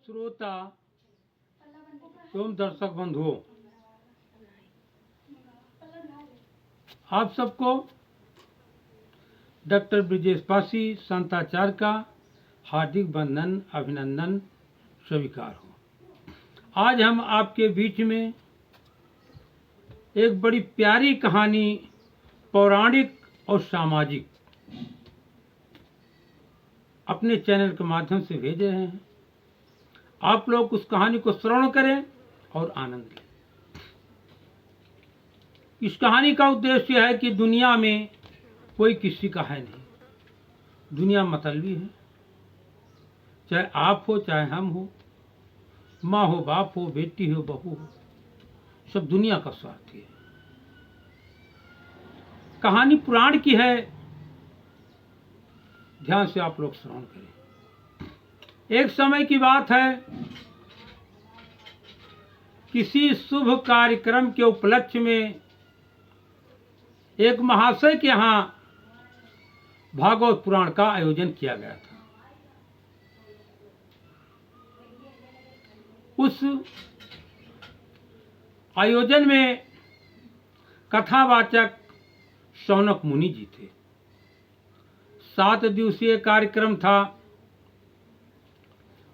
श्रोता एवं दर्शक बंधुओं, आप सबको डॉक्टर ब्रिजेश पासी संताचार्य का हार्दिक वंदन अभिनंदन स्वीकार हो। आज हम आपके बीच में एक बड़ी प्यारी कहानी पौराणिक और सामाजिक अपने चैनल के माध्यम से भेज रहे हैं। आप लोग उस कहानी को श्रवण करें और आनंद लें। इस कहानी का उद्देश्य है कि दुनिया में कोई किसी का है नहीं, दुनिया मतलबी है। चाहे आप हो, चाहे हम हो, माँ हो, बाप हो, बेटी हो, बहू हो, सब दुनिया का स्वार्थी है। कहानी पुराण की है, ध्यान से आप लोग श्रवण करें। एक समय की बात है, किसी शुभ कार्यक्रम के उपलक्ष्य में एक महाशय के यहाँ भागवत पुराण का आयोजन किया गया था। उस आयोजन में कथावाचक शौनक मुनि जी थे। 7 दिवसीय कार्यक्रम था।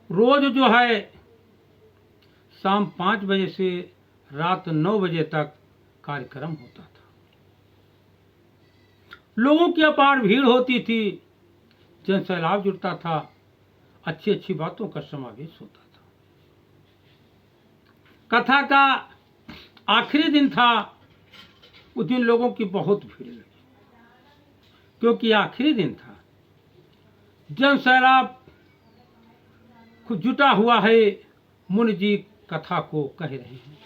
रोज जो है शाम 5 बजे से रात 9 बजे तक कार्यक्रम होता था। लोगों की अपार भीड़ होती थी, जनसैलाब जुटता था, अच्छी अच्छी बातों का समावेश होता था। कथा का आखिरी दिन था। उस दिन लोगों की बहुत भीड़ लगी, क्योंकि आखिरी दिन था। जनसैलाब खुद जुटा हुआ है। मुनि जी कथा को कह रहे हैं,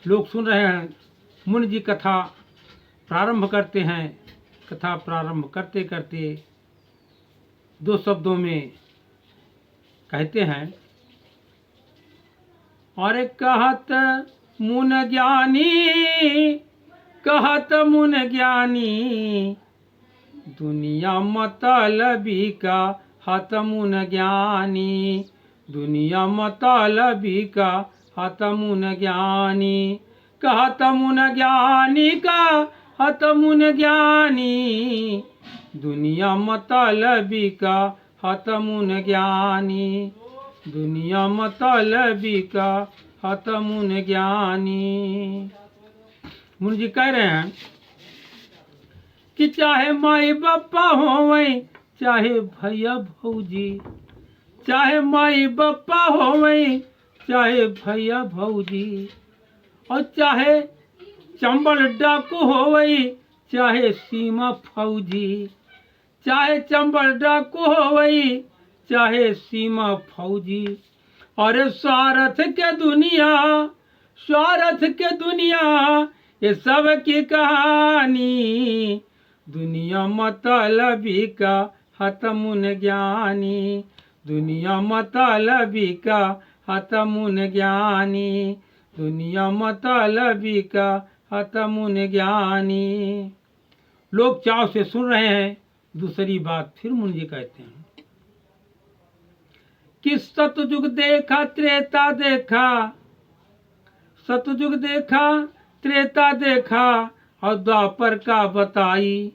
लोग सुन रहे हैं। मुनि जी कथा प्रारंभ करते हैं। कथा प्रारंभ करते करते 2 शब्दों में कहते हैं, अरे कहत मुन ज्ञानी, कहत मुन ज्ञानी, दुनिया मतलबी का हत मुन ज्ञानी, दुनिया मतलबी का हत मुन ज्ञानी, कहत मुन ज्ञानी का हत मुन ज्ञानी, दुनिया मतलबी का हत मुन ज्ञानी, दुनिया मतलबी का हत मुन ज्ञानी। मुनि जी कह रहे हैं कि चाहे माई बापा होवें, चाहे भैया भौजी, चाहे माई बापा होवें, चाहे भैया भौजी, और चाहे चंबल डाकू होवें, चाहे सीमा फौजी, चाहे चंबल डाकू होवें, चाहे सीमा फौजी। अरे स्वार्थ के दुनिया, स्वार्थ के दुनिया, ये सब की कहानी, दुनिया मतलबी का हत मुन ज्ञानी, दुनिया मतलबी का हत मुन ज्ञानी, दुनिया मतलबी का हत मुन ज्ञानी। लोग चाव से सुन रहे हैं। दूसरी बात फिर मुनि जी कहते हैं कि सतयुग देखा, त्रेता देखा, सतयुग देखा, त्रेता देखा, और द्वापर का बताई,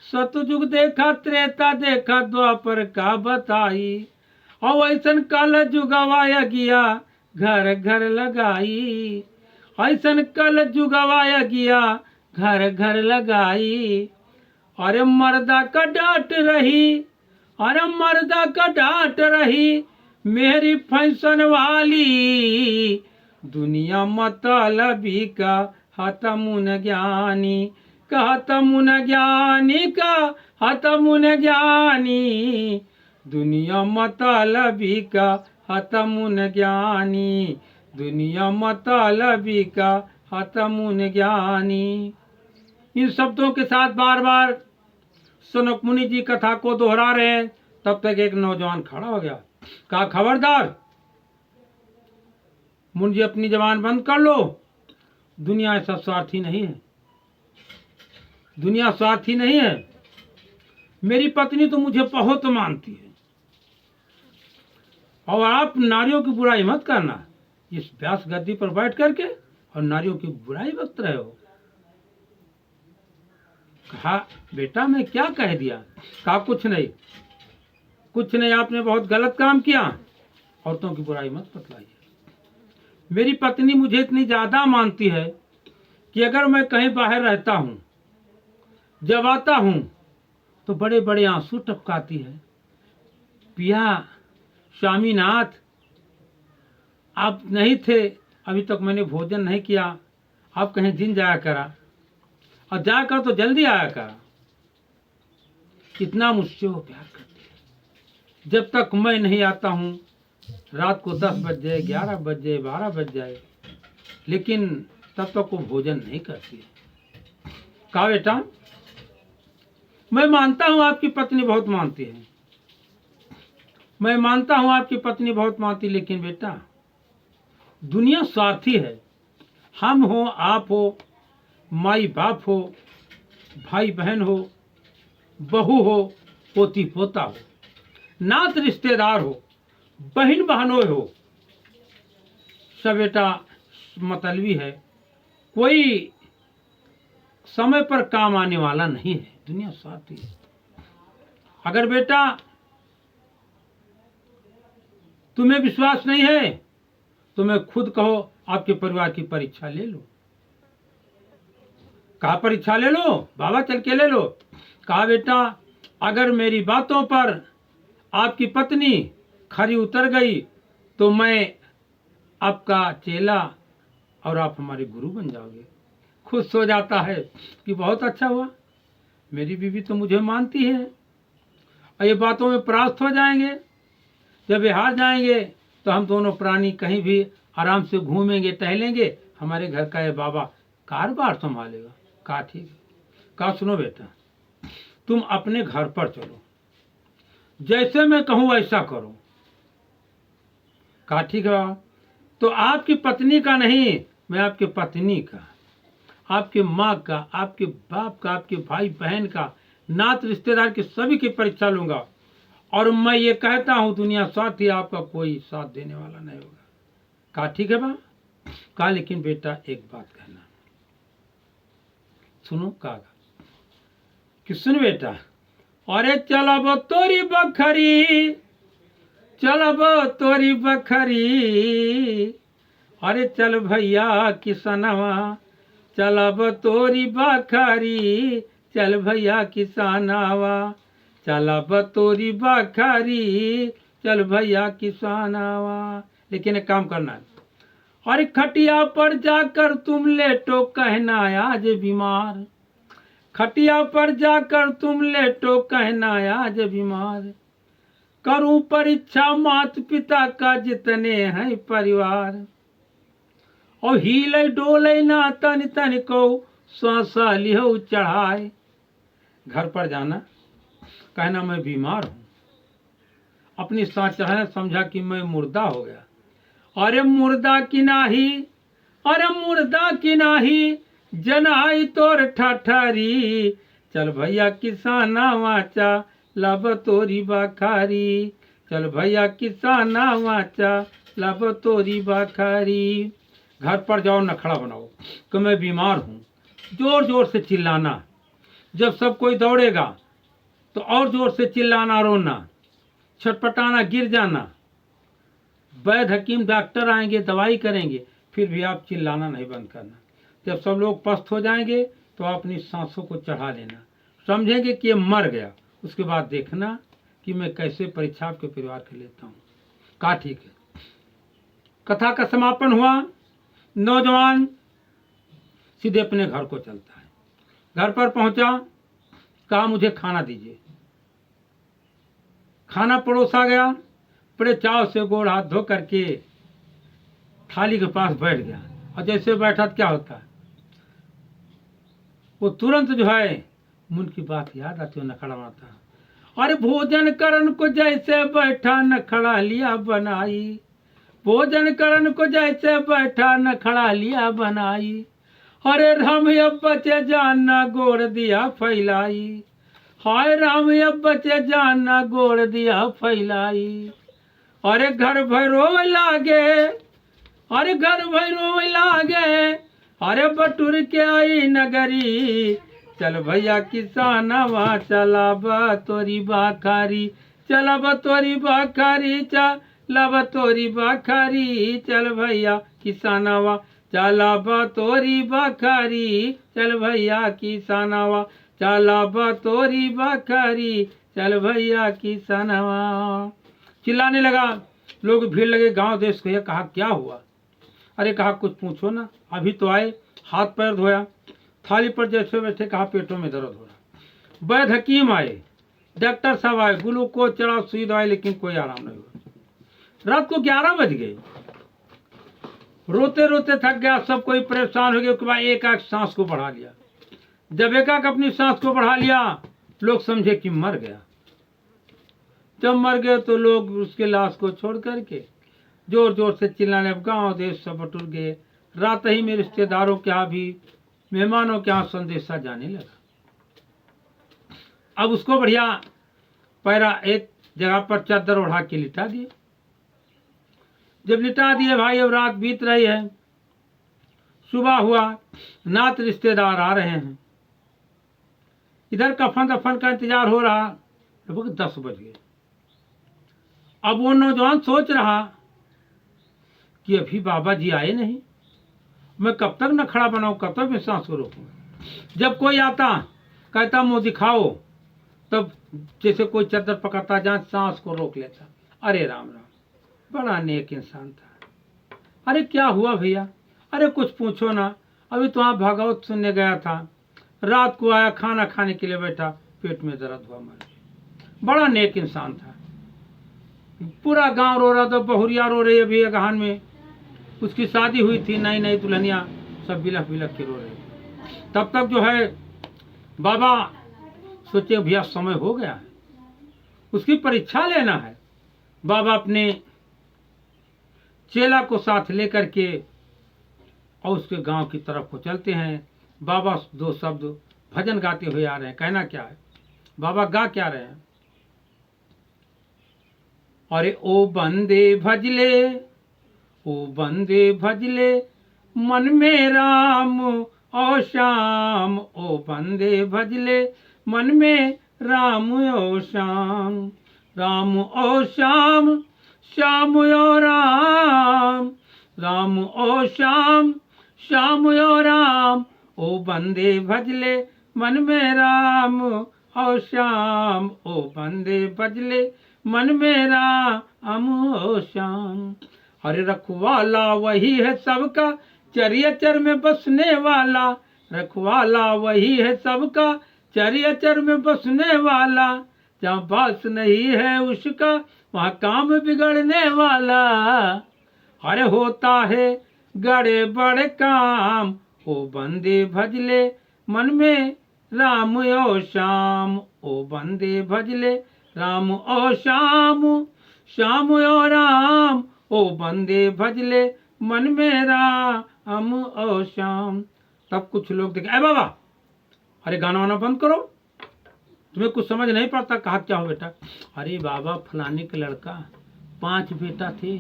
सतयुग देखा, त्रेता देखा, द्वापर का बताई, और ऐसन कल जुगवाया गया, घर घर लगाई, ऐसन कल जुगवाया गया, घर घर लगाई। अरे मर्दा का डांट रही, अरे मर्दा का डांट रही, मेरी फैशन वाली, दुनिया मतलबी का हत मुन ज्ञानी, कहत मुन ज्ञानी का हत मुन ज्ञानी, दुनिया मतलबी का हत मुन ज्ञानी, दुनिया मतलबी का हत मुन ज्ञानी। इन शब्दों के साथ बार बार शौनक मुनि जी कथा को दोहरा रहे हैं। तब तक एक नौजवान खड़ा हो गया, कहा, खबरदार मुनि जी, अपनी जबान बंद कर लो। दुनिया ऐसा स्वार्थी नहीं है, दुनिया स्वार्थी नहीं है। मेरी पत्नी तो मुझे बहुत मानती है, और आप नारियों की बुराई मत करना। इस व्यास गद्दी पर बैठ करके और नारियों की बुराई बकते रहे हो। कहा बेटा मैं क्या कह दिया? कहा कुछ नहीं, कुछ नहीं, आपने बहुत गलत काम किया, औरतों की बुराई मत बतलाइए। मेरी पत्नी मुझे इतनी ज्यादा मानती है कि अगर मैं कहीं बाहर रहता हूँ, जब आता हूँ तो बड़े बड़े आंसू टपकाती है। पिया स्वामीनाथ, आप नहीं थे, अभी तक मैंने भोजन नहीं किया, आप कहीं दिन जाया करा, और जाकर तो जल्दी आया करा। कितना मुझसे वो प्यार करती है। जब तक मैं नहीं आता हूँ, रात को 10 बज जाए, 11 बज जाए, 12 बज जाए, लेकिन तब तक वो भोजन नहीं करती है। कहा बेटा मैं मानता हूँ आपकी पत्नी बहुत मानती है, मैं मानता हूँ आपकी पत्नी बहुत मानती, लेकिन बेटा दुनिया स्वार्थी है। हम हो, आप हो, माई बाप हो, भाई बहन हो, बहू हो, पोती पोता हो, नात रिश्तेदार हो, बहन बहनों हो, सब बेटा मतलबी है। कोई समय पर काम आने वाला नहीं है। दुनिया स्वार्थी है। अगर बेटा तुम्हें विश्वास नहीं है तो मैं खुद कहो आपके परिवार की परीक्षा ले लो। कहा परीक्षा ले लो बाबा, चल के ले लो। कहा बेटा अगर मेरी बातों पर आपकी पत्नी खरी उतर गई तो मैं आपका चेला और आप हमारे गुरु बन जाओगे। खुश हो जाता है कि बहुत अच्छा हुआ, मेरी बीवी तो मुझे मानती है, और ये बातों में परास्त हो जाएंगे। जब ये हार जाएंगे तो हम दोनों प्राणी कहीं भी आराम से घूमेंगे, टहलेंगे, हमारे घर का ये बाबा कारोबार संभालेगा। कहा ठीक है। कहा सुनो बेटा, तुम अपने घर पर चलो, जैसे मैं कहूँ वैसा करो। कहा ठीक है बाबा। तो आपकी पत्नी का नहीं, मैं आपकी पत्नी का, आपके माँ का, आपके बाप का, आपके भाई बहन का, नात रिश्तेदार की सभी की परीक्षा लूंगा। और मैं ये कहता हूँ दुनिया स्वार्थी, आपका कोई साथ देने वाला नहीं होगा। कहा ठीक है बाबा। कहा लेकिन बेटा एक बात कहना, सुनो। कहा कि सुन बेटा, अरे चलब तोरी बखरी, चलब तोरी बखरी, अरे चल भैया किसनवा, चलब तोरी बखरी, चल भैया किसानवा, चलब तोरी बखरी, चल भैया किसानवा। लेकिन एक काम करना है, अरे खटिया पर जाकर तुम लेटो, कहना आज बीमार, खटिया पर जाकर तुम लेटो, कहना आज बीमार, करूं परीक्षा माता पिता का जितने हैं परिवार, और हिले डोले ना तन तन को, श्वास लिहो चढ़ाए। घर पर जाना, कहना मैं बीमार हूं, अपनी सांस चढ़ाना, समझा कि मैं मुर्दा हो गया। अरे मुर्दा की नाही, अरे मुर्दा की नाही, जनाई तोर ठठरी, चल भैया किसाना वाचा, लब तोरी बखारी, चल भैया किसाना वाचा, लब तोरी बखारी। घर पर जाओ, नखड़ा बनाओ कि मैं बीमार हूँ, जोर जोर से चिल्लाना। जब सब कोई दौड़ेगा तो और जोर से चिल्लाना, रोना, छटपटाना, गिर जाना। वैद्य हकीम डॉक्टर आएंगे, दवाई करेंगे, फिर भी आप चिल्लाना नहीं बंद करना। जब सब लोग पस्त हो जाएंगे तो आप अपनी सांसों को चढ़ा लेना, समझेंगे कि ये मर गया। उसके बाद देखना कि मैं कैसे परीक्षा आपके परिवार के लेता हूँ। कहा ठीक है। कथा का समापन हुआ। नौजवान सीधे अपने घर को चलता है। घर पर पहुंचा, कहा मुझे खाना दीजिए। खाना परोसा गया, बड़े चाव से गोड़ हाथ धो करके थाली के पास बैठ गया। और जैसे बैठा तो क्या होता है, वो तुरंत जो है मुन की बात याद आती है, नखड़ा मारता है। अरे भोजन करन को जैसे बैठा नखड़ा लिया बनाई, भोजन करन को जैसे बैठा नखड़ा लिया बनाई, अरे राम अब बचे जानना गोड़ दिया फैलाई, हाय राम अब बचे जानना गोड़ दिया फैलाई, अरे घर भर लागे, अरे घर भर लागे, अरे बटुर के आई नगरी, चल भैया किसानवा चला तोरी बाखारी, चला तोरी बाखारी, चला तोरी बाखारी, चल भैया किसानवा चला तोरी बाखारी, चल भैया किसानवा चला तोरी बाखारी, चल भैया किसानवा। चिल्लाने लगा, लोग भीड़ लगे गांव देश को। कहा क्या हुआ? अरे कहा कुछ पूछो ना, अभी तो आए, हाथ पैर धोया, थाली पर जैसे बैठे, कहा पेटों में दर्द हो रहा। वैद्य हकीम आए, डॉक्टर साहब आए, ग्लूकोज चढ़ा, सुई दवाई, लेकिन कोई आराम नहीं हुआ। रात को 11 बज गए, रोते रोते थक गया, सब कोई परेशान हो गया। उसके बाद एक एक सांस को बढ़ा लिया। जब एक अपनी सांस को बढ़ा लिया, लोग समझे कि मर गया। जब मर गए तो लोग उसके लाश को छोड़ करके जोर जोर से चिल्लाने। अब गाँव देश सब बटुर गए। रात ही में रिश्तेदारों के यहाँ भी, मेहमानों के यहाँ संदेशा जाने लगा। अब उसको बढ़िया पैरा एक जगह पर चादर ओढ़ा के लिटा दिए। जब लिटा दिए भाई, अब रात बीत रही है, सुबह हुआ, नात रिश्तेदार आ रहे हैं, इधर कफन दफन का इंतजार हो रहा। लगभग 10 बज गए। अब वो नौजवान सोच रहा कि अभी बाबा जी आए नहीं, मैं कब तक न खड़ा बनाऊं, कब तक मैं सांस को रोकूं। जब कोई आता, कहता मुंह दिखाओ, तब जैसे कोई चादर पकड़ता, जहां सांस को रोक लेता। अरे राम राम, बड़ा नेक इंसान था। अरे क्या हुआ भैया? अरे कुछ पूछो ना, अभी तो वहां भागवत सुनने गया था, रात को आया, खाना खाने के लिए बैठा, पेट में दर्द हुआ, मर गया। बड़ा नेक इंसान था। पूरा गांव रो रहा था, बहुरिया रो रही है भैया गहान में, उसकी शादी हुई थी, नई नई दुल्हनिया, सब बिलख बिलख के रो रहे। तब तक जो है बाबा सोचे भैया समय हो गया है, उसकी परीक्षा लेना है। बाबा अपने चेला को साथ लेकर के और उसके गांव की तरफ को चलते हैं। बाबा 2 शब्द भजन गाते हुए आ रहे हैं। कहना क्या है, बाबा गा क्या रहे हैं? अरे ओ बंदे भजले, ओ बंदे भजले, मन में राम ओ श्याम, ओ बंदे भजले, मन में राम ओ श्याम, राम ओ श्याम, श्याम ओ राम, राम ओ श्याम, श्याम ओ राम, ओ बंदे भजले, मन में राम ओ श्याम, ओ बंदे भजले, मन में राम ओ श्याम। अरे रखवाला वही है सबका, चरियचर में बसने वाला, रखवाला वही है सबका, चरियचर में बसने वाला, जहाँ बास नहीं है उसका, वहाँ काम बिगड़ने वाला। अरे होता है गड़े बड़े काम, ओ बंदे भजले, मन में राम ओ श्याम, ओ बंदे भजले, राम ओ श्याम, श्याम ओ राम, ओ बंदे भजले, मन में राम ओ श्याम। तब कुछ लोग देखे, अरे बाबा, अरे गाना वाना बंद करो, तुम्हें कुछ समझ नहीं पड़ता। कहा क्या हो बेटा? अरे बाबा फलाने के लड़का 5 बेटा थे,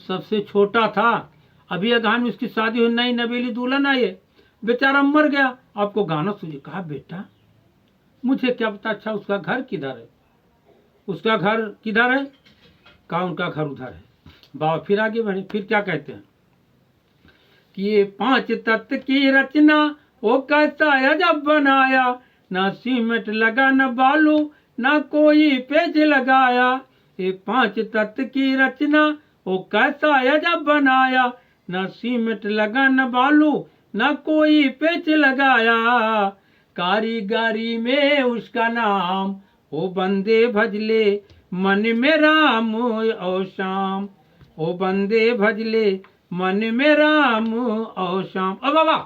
सबसे छोटा था, अभी अगहन में उसकी शादी हुई, नई नवेली दुल्हन आई है, बेचारा मर गया, आपको गाना सुनिए। कहा बेटा मुझे क्या पता, अच्छा उसका घर किधर है, उसका घर किधर है? कहा उनका घर उधर है। बाबा फिर आगे बढ़े, फिर क्या कहते हैं कि ये 5 तत्व की रचना वो कैसा अजब बनाया, ना सीमेंट लगा न बालू, ना कोई पेज लगाया। ये 5 तत्व की रचना वो कैसा अजब बनाया, ना सीमेंट लगा न बालू, ना कोई पेच लगाया। कारीगरी में उसका नाम, ओ बंदे भजले, मन में राम ओ श्याम, ओ बंदे भजले, मन में राम ओ श्याम। अब बाबा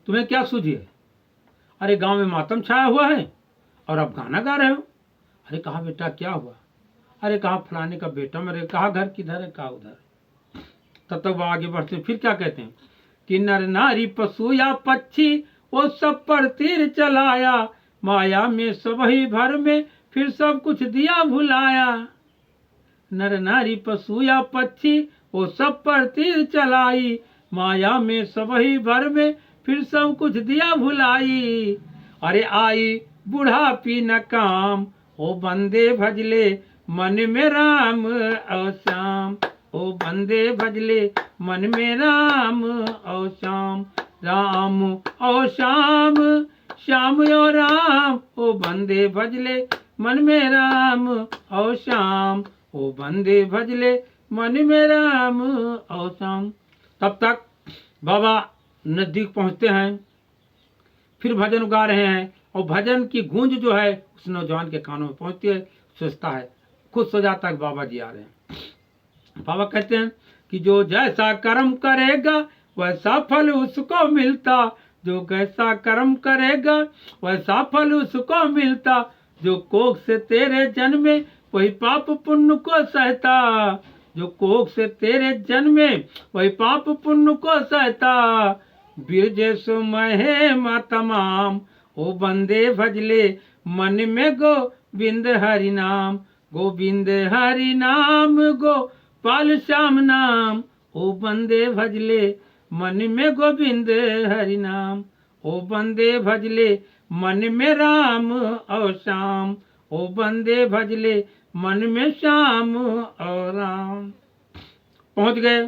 तुम्हें क्या सूझिए? अरे गांव में मातम छाया हुआ है और आप गाना गा रहे हो। अरे कहा बेटा क्या हुआ? अरे कहा फलाने का बेटा मरे। कहा घर किधर है? कहा उधर। तब तक वो आगे बढ़ते फिर क्या कहते हैं कि नर नारी पशु या पक्षी वो सब पर तीर चलाया, माया में सब ही भर में फिर सब कुछ दिया भुलाया। नर नारी पशु या पक्षी वो सब पर तीर चलाई, माया में सबही भर में फिर सब कुछ दिया भुलाई। अरे आई बुढ़ापी न काम, ओ बंदे भजले मन में राम और श्याम, ओ बंदे भजले मन में राम और श्याम, राम और श्याम, श्याम और राम, ओ बंदे भजले मन में राम और श्याम, ओ बंदे भजले मन में राम और श्याम। तब तक बाबा नजदीक पहुंचते हैं, फिर भजन गा रहे हैं और भजन की गूंज जो है उस नौजवान के कानों में पहुंचती है। सोचता है, खुश हो जाता है बाबा जी आ रहे हैं। बाबा कहते हैं कि जो जैसा कर्म करेगा वैसा फल उसको मिलता, जो कैसा कर्म करेगा वैसा फल उसको मिलता, जो कोख से तेरे जन्मे वही पाप पुण्य को सहता, जो कोख से तेरे जन्मे वही पाप पुण्य को सहता, बीरज सुमहे तमाम, ओ बंदे भजले मन में गोविंद हरि नाम, गोविंद हरि नाम गोपाल श्याम नाम, ओ बंदे भजले मन में गोविंद हरि नाम, ओ बंदे भजले मन में राम और श्याम, ओ बंदे भजले मन में श्याम और राम। पहुंच गए।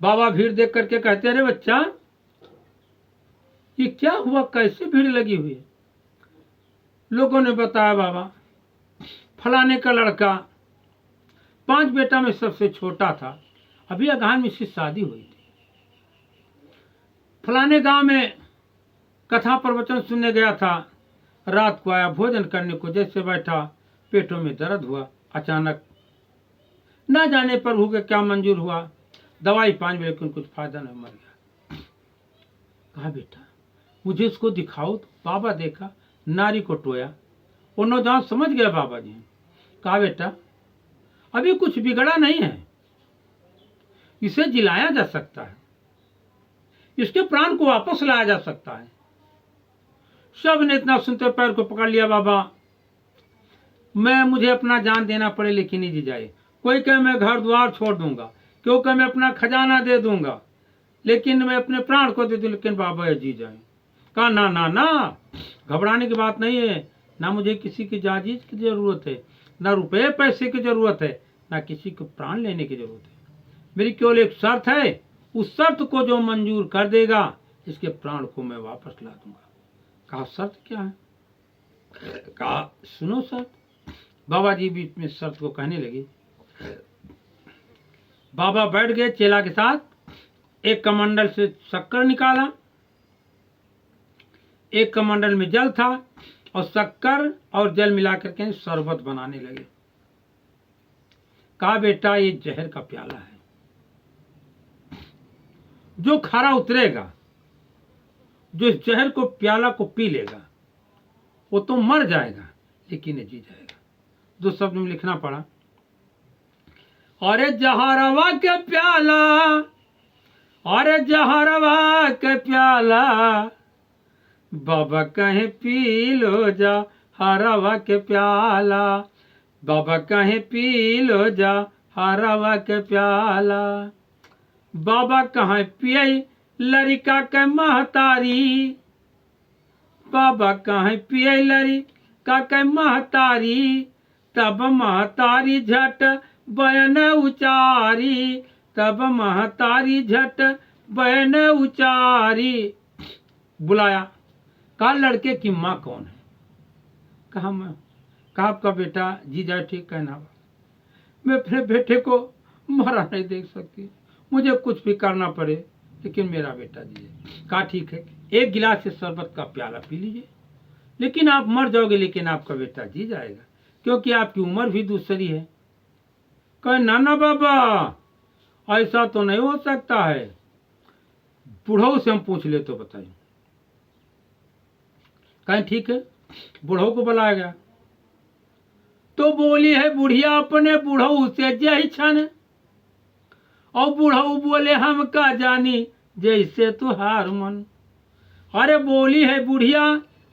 बाबा भीड़ देख करके कहते, अरे बच्चा ये क्या हुआ, कैसे भीड़ लगी हुई है? लोगों ने बताया, बाबा फलाने का लड़का 5 बेटा में सबसे छोटा था, अभी अगहन में इसकी शादी हुई थी, फलाने गांव में कथा प्रवचन सुनने गया था, रात को आया भोजन करने को, जैसे बैठा पेटों में दर्द हुआ, अचानक न जाने प्रभु के क्या मंजूर हुआ, दवाई पानी में लेकिन कुछ फायदा नहीं, मर गया। कहा बेटा मुझे इसको दिखाओ। तो बाबा देखा, नारी को टोया, वो नौजवान समझ गया बाबा जी। कहा बेटा अभी कुछ बिगड़ा नहीं है, इसे जिलाया जा सकता है, इसके प्राण को वापस लाया जा सकता है। सब ने इतना सुनते पैर को पकड़ लिया, बाबा मुझे अपना जान देना पड़े लेकिन नहीं जी जाए। कोई कहे मैं घर द्वार छोड़ दूंगा, क्यों कहे मैं अपना खजाना दे दूंगा, लेकिन मैं अपने प्राण को दे दूं, लेकिन बाबा जी जाए। कहा ना ना ना, घबराने की बात नहीं है, ना मुझे किसी की जायज की जरूरत है, ना रुपए पैसे की जरूरत है, ना किसी को प्राण लेने की जरूरत है। मेरी केवल एक शर्त है, उस शर्त को जो मंजूर कर देगा इसके प्राण को मैं वापस ला दूंगा। कहा शर्त क्या है? कहा सुनो शर्त। बाबा जी बीच में शर्त को कहने लगे। बाबा बैठ गए चेला के साथ, एक कमंडल से शक्कर निकाला, एक कमंडल में जल था और शक्कर और जल मिलाकर के शरबत बनाने लगे। कहा बेटा ये जहर का प्याला है, जो खारा उतरेगा, जो इस जहर को प्याला को पी लेगा वो तो मर जाएगा लेकिन ये जी जाएगा। 2 शब्द में लिखना पड़ा, अरे जहरवा के प्याला, अरे जहरवा के प्याला, बाबा कहे पी लो जा हरवा के प्याला, बाबा कहे पी लो जा हरवा के प्याला। बाबा कहे पिए लड़का के महतारी, बाबा कहे पिए लड़का के महतारी, तब महतारी झट बयन उचारी, तब महतारी झट बयन उचारी। बुलाया, कहा लड़के की माँ कौन है? कहा मैं। कहा आपका बेटा जी जाए ठीक कहना, मैं अपने बेटे को मरा नहीं देख सकती, मुझे कुछ भी करना पड़े लेकिन मेरा बेटा जी जाए। कहा ठीक है, 1 गिलास से शरबत का प्याला पी लीजिए, लेकिन आप मर जाओगे लेकिन आपका बेटा जी जाएगा, क्योंकि आपकी उम्र भी दूसरी है। कहे ना ना बाबा ऐसा तो नहीं हो सकता है, बूढ़ों से हम पूछ ले तो बताइए। कहे ठीक है, बूढ़ों को बुलाया गया तो बोली है बुढ़िया अपने बूढ़ऊ से जय छन, और बूढ़ऊ बोले हम का जानी जैसे तुहार मन। अरे बोली है बुढ़िया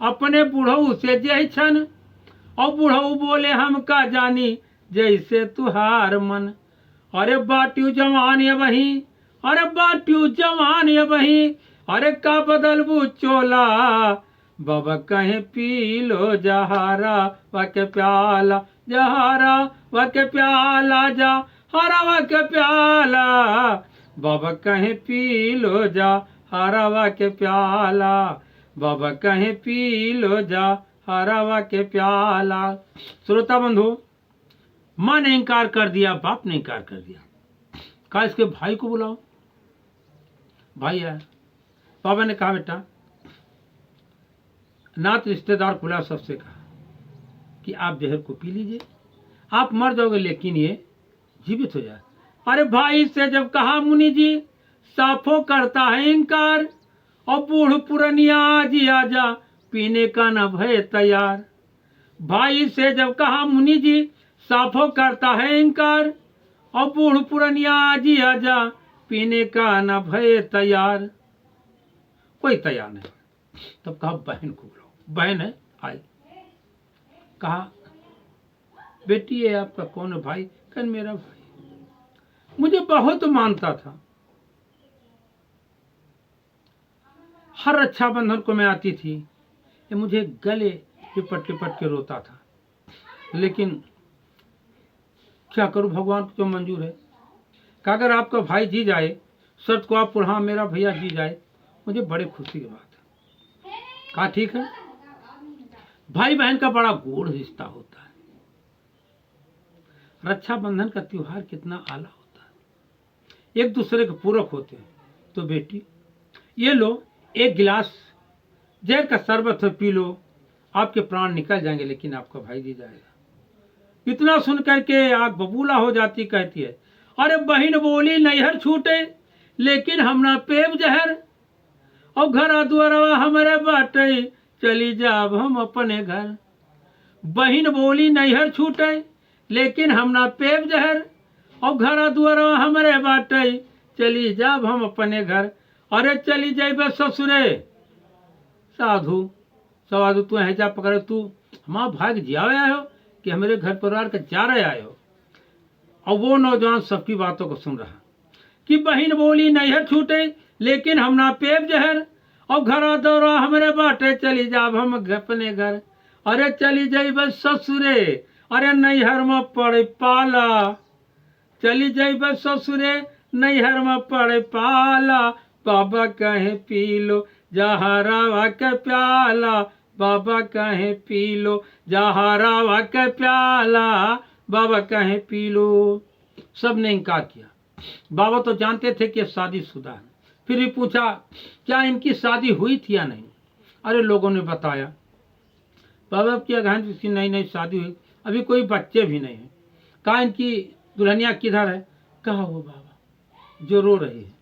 अपने बूढ़ऊ से जय छन, और बूढ़ऊ बोले हम का जानी जैसे तुहार मन। अरे बाट्यू जवान ये वही, अरे बाट्यू जवान ये वही, अरे का बदलबू चोला। बाबा कहे पी लो जहारा वाके प्याला, जहारा वाके प्याला, जहारा वाके प्याला। बाबा कहे पी लो जहारा वाके प्याला, बाबा कहे पी लो जहारा वाके प्याला। श्रोता बंधु, माँ ने इनकार कर दिया, बाप ने इनकार कर दिया। कहा इसके भाई को बुलाओ। भाई आया। बाबा ने कहा बेटा, नात रिश्तेदार खुला सबसे कहा कि आप जहर को पी लीजिए, आप मर जाओगे लेकिन ये जीवित हो जाए। अरे भाई से जब कहा मुनि जी, साफो करता है इनकार, और बूढ़ पुरनिया जी आजा, पीने का न भय तैयार। भाई से जब कहा मुनि जी, साफो करता है इनकार, और बूढ़ पुरनिया जी आजा, पीने का न भय तैयार। कोई तैयार नहीं। तब कहा बहन को बुलाओ। बहन है, आई। कहा बेटी है आपका कौन है? भाई। कल मेरा भाई मुझे बहुत मानता था, हर रक्षाबंधन को मैं आती थी, ये मुझे गले लिपट लिपट के रोता था, लेकिन क्या करूं, भगवान को जो मंजूर है। कि अगर आपका भाई जी जाए, शर्त को आप हाँ मेरा भैया जी जाए, मुझे बड़े खुशी की बात है। कहा ठीक है। भाई बहन का बड़ा गूढ़ रिश्ता होता है। रक्षाबंधन का त्योहार कितना आला होता है, एक दूसरे के पूरक होते हैं। तो बेटी ये लो, एक गिलास जहर का शरबत है, पी लो, आपके प्राण निकल जाएंगे, लेकिन आपका भाई जी जाएगा। इतना सुन करके आग बबूला हो जाती, कहती है अरे बहन बोली नैहर छूटे, लेकिन हम ना पेब जहर, और घर द्वारा हमारे बाटे, चली जाब हम अपने घर। बहन बोली नैहर छूटे, लेकिन हम ना पेब जहर, और घर द्वारा हमारे बाटे, चली जाब हम अपने घर। अरे चली जाइबे ससुरे। साधु साधु तू हैजा पकड़े, तू हमारा भाग जियावे आए हो कि हमारे घर परिवार का जा रहे आए हो। और वो नौजवान सबकी बातों को सुन रहा कि बहन बोली नैहर छूटे, लेकिन हम ना पेब जहर, और घर दौरा हमारे बाटे, चली जाब हम अपने घर। अरे चली जाइबे ससुरे, अरे नैहर में पड़े पाला, चली जाइबे ससुरे, नैहर में पड़े पाला। बाबा कहे पी लो जहरावा के प्याला, बाबा कहे पी लो जहरावा के प्याला, बाबा कहे पी लो। सब ने इनकार किया। बाबा तो जानते थे कि शादीशुदा है, फिर भी पूछा क्या इनकी शादी हुई थी या नहीं। अरे लोगों ने बताया बाबा की अगहन इसकी नई नई शादी हुई, अभी कोई बच्चे भी नहीं है। कहा इनकी दुल्हनिया किधर है? कहा वो बाबा जो रो रही है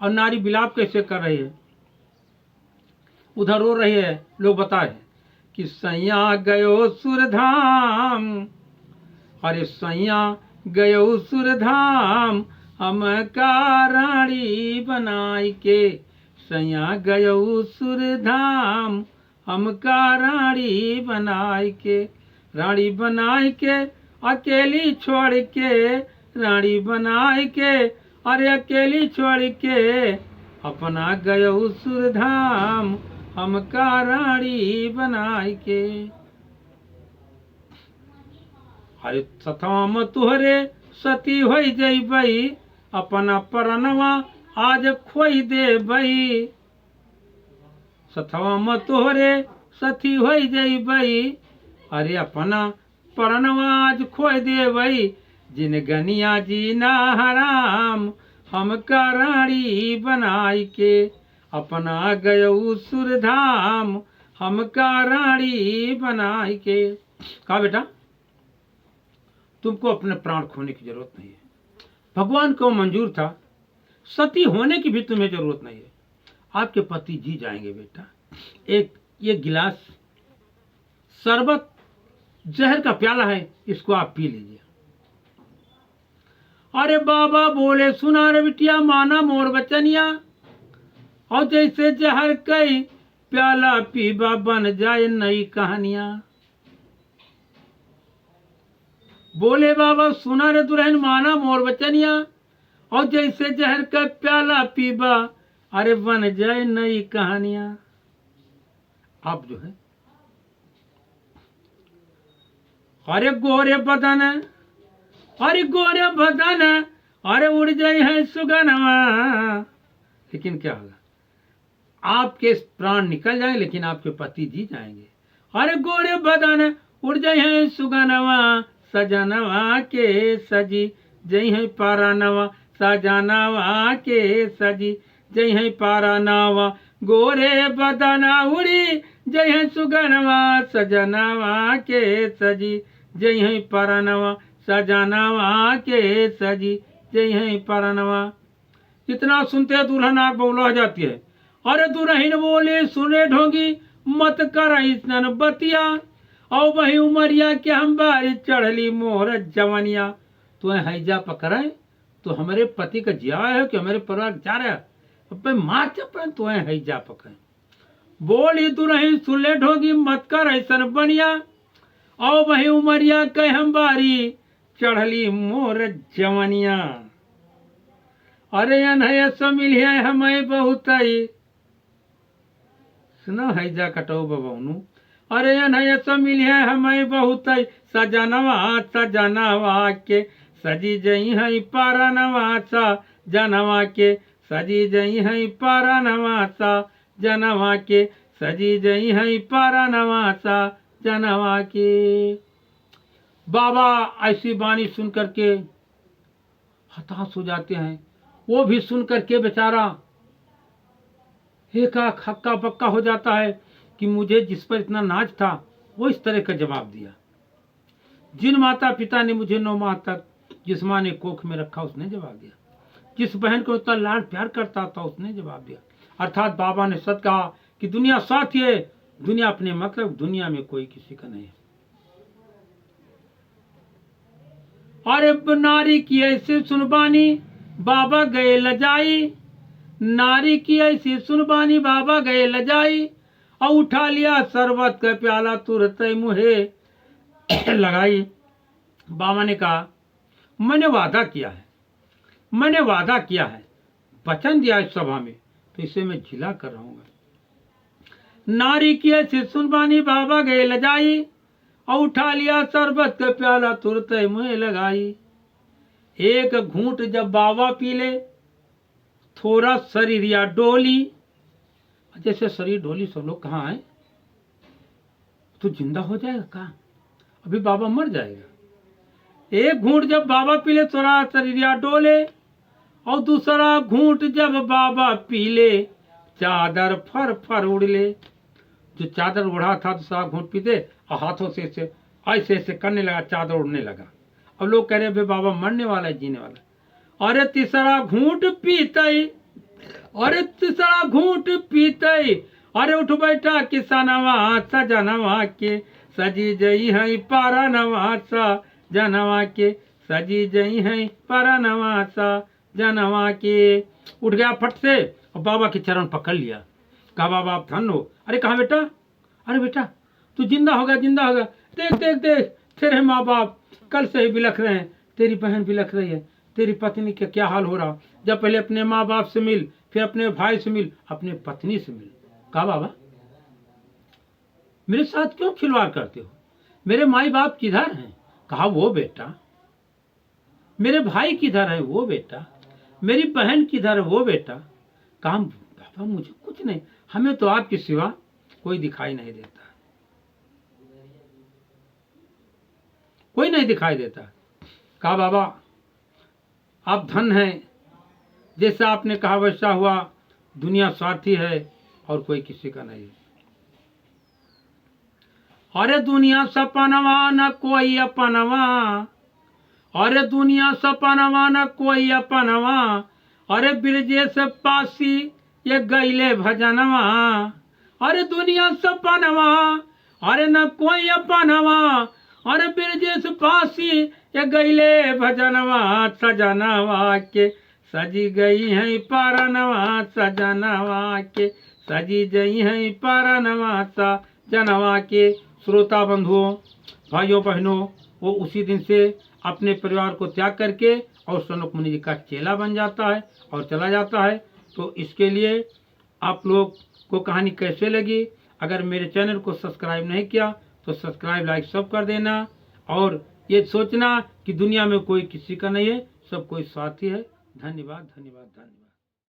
और नारी विलाप कैसे कर रही है, उधर रो रही है। लोग बता रहे कि सैया गयो सुरधाम, अरे सैया गयो सुरधाम, हम का रानी बनाई के, सैया गयो सुरधाम, हम का रानी बनाई के। रानी बनाई के अकेली छोड़ के, रानी बनाई के अरे अकेली छोड़ के, अपना गयो सुरधाम, हमका रानी बनाई के। अरे सथाम तुहरे सती हो जइबई, अपना परनवा आज खोई दे बई। सथाम तुहरे सती हो जइबई, अरे अपना परनवा आज खोई दे बई। जिन गनिया जी ना हराम, हमका रानी बनाई के, अपना गयो सुरधाम, हमका रानी बनाई के। कहा बेटा तुमको अपने प्राण खोने की जरूरत नहीं है, भगवान को मंजूर था, सती होने की भी तुम्हें जरूरत नहीं है, आपके पति जी जाएंगे बेटा। एक गिलास शरबत जहर का प्याला है, इसको आप पी लीजिए। अरे बाबा बोले सुना रे बिटिया, माना मोर बचनिया, और जैसे जहर कई प्याला पीबा बन जाए नई कहानियां। बोले बाबा सुना रे दुल्हन माना मोर वचनिया, और जैसे जहर का प्याला पीबा अरे बन जाए नई कहानियां। अब जो है अरे गोरे बदन, अरे गोरे बदन, अरे उड़ जाए है सुगनवा। लेकिन क्या होगा, आपके प्राण निकल जाएंगे लेकिन आपके पति जी जाएंगे। अरे गोरे बदन उड़ जाए है सुगनवा, सजनवा के सजी जई है पारानवा, सजनवा के सजी जई है पारानवा। गोरे बदन उड़ी जय है सुगनवा, सजनवा के सजी जय है पारानवा, सजनवा के सजी जय है पारानवा। इतना सुनते दुल्हन आग बौला जाती है। अरे दुल्हन बोले सुने ढोंगी मत कर ऐसन बतिया, और वही उमरिया के हम बारी चढ़ली मोहर जवनिया। तो हैजा पकड़े तो हमारे पति का जिया है कि हमारे परिवार जा रहा है, मार चपन तो हैजा पकड़े। बोली दुल्हन सुन ले ढोंगी मत कर ऐसन बनिया, और वही उमरिया के हम बारी चढ़ली मोर जवनिया। अरे अनहैया मिलिए हमें बहुत सुनो हैजा कटो बबनू। अरे अनहैया मिलिए हमें बहुत सजनवा सजनवा के सजी जई है पारानवा, सा जनवा के सजी जई है पारानवा, सा जनवा के सजी जई है पारानवा, सा जनवा के। बाबा ऐसी वाणी सुन करके हताश हो जाते हैं। वो भी सुन करके बेचारा एक हक्का पक्का हो जाता है कि मुझे जिस पर इतना नाज था वो इस तरह का जवाब दिया। जिन माता पिता ने मुझे 9 माह तक जिस माँ ने कोख में रखा उसने जवाब दिया, जिस बहन को इतना लाड प्यार करता था उसने जवाब दिया। अर्थात बाबा ने सच कहा कि दुनिया साथी है, दुनिया अपने मतलब, दुनिया में कोई किसी का नहीं है। अरे नारी की ऐसी सुनबानी बाबा गए लजाई, नारी की ऐसी सुनबानी बाबा गए लजाई, और उठा लिया शरबत का प्याला तुरंत मुहे लगाई। बाबा ने कहा मैंने वादा किया है, मैंने वादा किया है, वचन दिया इस सभा में, तो इसे मैं जिला कर रहूंगा। नारी की ऐसी सुनबानी बाबा गए लजाई, और उठा लिया शरबत का प्याला तुरंत मुहे लगाई। एक घूंट जब बाबा पी ले थोड़ा शरीर या डोली, जैसे शरीर डोली सब लोग कहाँ है, तो जिंदा हो जाएगा कहाँ, अभी बाबा मर जाएगा। एक घूंट जब बाबा पी ले थोड़ा शरीर या डोले, और दूसरा घूंट जब बाबा पी ले चादर फर फर उड़ ले। जो चादर उड़ा था दूसरा घूंट पीते और हाथों से ऐसे ऐसे करने लगा, चादर उड़ने लगा। अब लोग कह रहे बाबा मरने वाला है, जीने वाला। अरे तीसरा घूंट पीते, अरे तीसरा घूंट पीते, अरे उठ बैठा किसानवा सजनवा के सजी जई है पारानवा, सा जनवा के सजी जई है पारानवा, सा जनवा के। उठ गया फट से और बाबा के चरण पकड़ लिया। कहा बाबा आप धन हो। अरे कहा बेटा, अरे बेटा तू जिंदा होगा, जिंदा होगा, देख देख देख तेरे माँ बाप कल से ही बिलख रहे हैं, तेरी बहन बिलख रही है, तेरी पत्नी का क्या हाल हो रहा। जब पहले अपने माँ बाप से मिल, फिर अपने भाई से मिल, अपने पत्नी से मिल। कहा बाबा मेरे साथ क्यों खिलवाड़ करते हो, मेरे माई बाप किधर हैं। कहा वो बेटा, मेरे भाई किधर है वो बेटा, मेरी बहन किधर है वो बेटा। कहा बाबा मुझे कुछ नहीं, हमें तो आपके सिवा कोई दिखाई नहीं देता, कोई नहीं दिखाई देता। कहा बाबा आप धन हैं, जैसा आपने कहा वैसा हुआ, दुनिया स्वार्थी है और कोई किसी का नहीं। अरे दुनिया सपनवा न कोई अपनवा, अरे दुनिया सपनवा न कोई अपनवा, अरे ब्रजेश पासी ये गईले भजनवा। अरे दुनिया सपनवा, अरे न कोई अपनवा, अरे ब्रजेश पासी ये गईले भजनवा, सजनवा के सजी गई है पारनवा, सजनवा के सजी गई है पारनवा, सजनवा के। श्रोता बंधुओं, भाइयों बहनों, वो उसी दिन से अपने परिवार को त्याग करके और सनक मुनि जी का चेला बन जाता है और चला जाता है। तो इसके लिए आप लोग को कहानी कैसे लगी, अगर मेरे चैनल को सब्सक्राइब नहीं किया तो सब्सक्राइब लाइक सब कर देना, और ये सोचना कि दुनिया में कोई किसी का नहीं है, सब कोई साथी है। धन्यवाद धन्यवाद धन्यवाद।